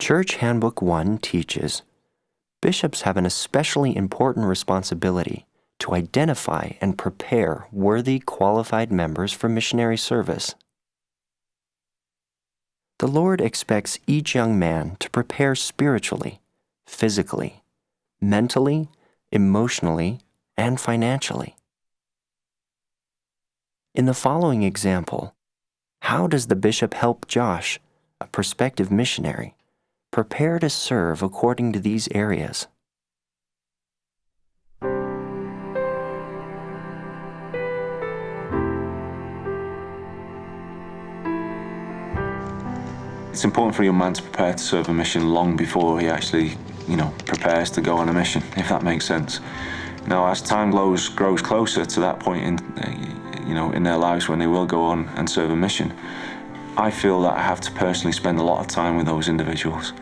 Church Handbook 1 teaches, bishops have an especially important responsibility to identify and prepare worthy, qualified members for missionary service. The Lord expects each young man to prepare spiritually, physically, mentally, emotionally, and financially. In the following example, how does the bishop help Josh, a prospective missionary, prepare to serve according to these areas? It's important for a young man to prepare to serve a mission long before he actually, prepares to go on a mission, if that makes sense. Now, as time grows closer to that point in their lives when they will go on and serve a mission, I feel that I have to personally spend a lot of time with those individuals.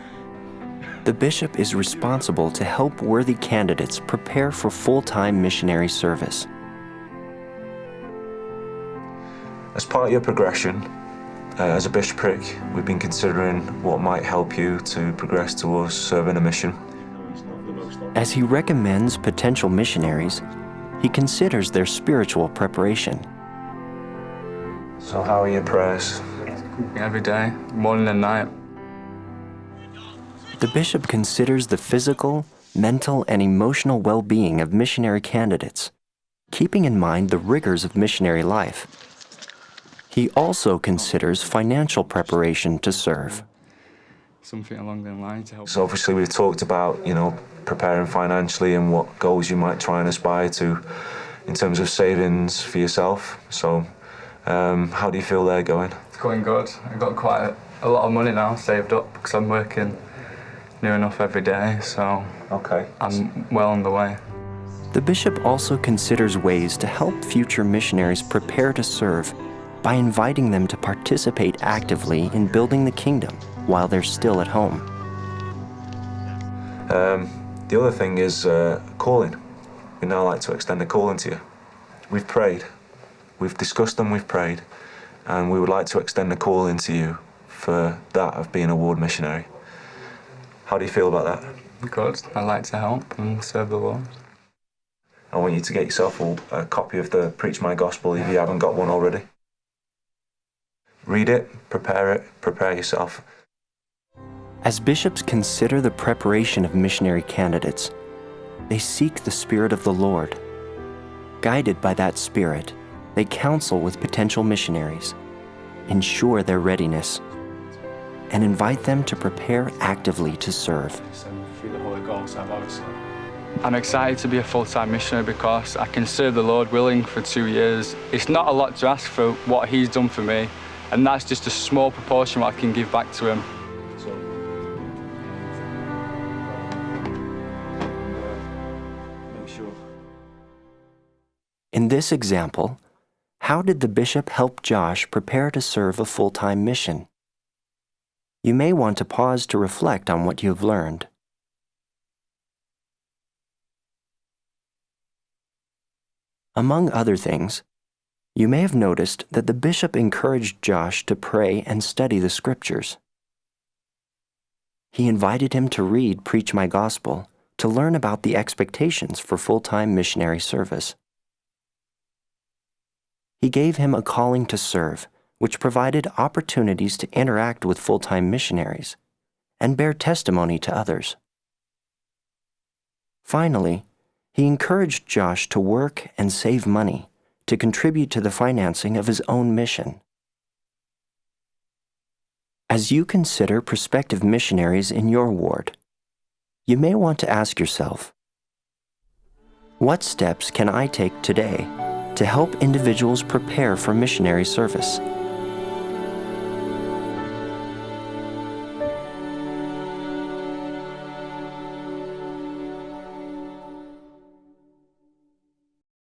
The bishop is responsible to help worthy candidates prepare for full-time missionary service. As part of your progression, as a bishopric, we've been considering what might help you to progress towards serving a mission. As he recommends potential missionaries, he considers their spiritual preparation. So how are your prayers? Every day, morning and night. The bishop considers the physical, mental, and emotional well-being of missionary candidates, keeping in mind the rigors of missionary life. He also considers financial preparation to serve. Something along those lines to help. So obviously we've talked about, preparing financially and what goals you might try and aspire to in terms of savings for yourself. So how do you feel they're going? It's going good. I've got quite a lot of money now saved up because I'm working near enough every day, so okay. I'm well on the way. The bishop also considers ways to help future missionaries prepare to serve by inviting them to participate actively in building the kingdom while they're still at home. The other thing is calling. We'd now like to extend a calling to you. We've prayed, we've discussed and we've prayed, and we would like to extend a calling to you for that of being a ward missionary. How do you feel about that? Good. I like to help and serve the Lord. I want you to get yourself a copy of the Preach My Gospel if you haven't got one already. Read it, prepare yourself. As bishops consider the preparation of missionary candidates, they seek the Spirit of the Lord. Guided by that Spirit, they counsel with potential missionaries, ensure their readiness, and invite them to prepare actively to serve. I'm excited to be a full-time missionary because I can serve the Lord willing for 2 years. It's not a lot to ask for what He's done for me, and that's just a small proportion what I can give back to Him. In this example, how did the bishop help Josh prepare to serve a full-time mission? You may want to pause to reflect on what you have learned. Among other things, you may have noticed that the bishop encouraged Josh to pray and study the Scriptures. He invited him to read Preach My Gospel to learn about the expectations for full-time missionary service. He gave him a calling to serve, which provided opportunities to interact with full-time missionaries and bear testimony to others. Finally, he encouraged Josh to work and save money to contribute to the financing of his own mission. As you consider prospective missionaries in your ward, you may want to ask yourself, what steps can I take today to help individuals prepare for missionary service?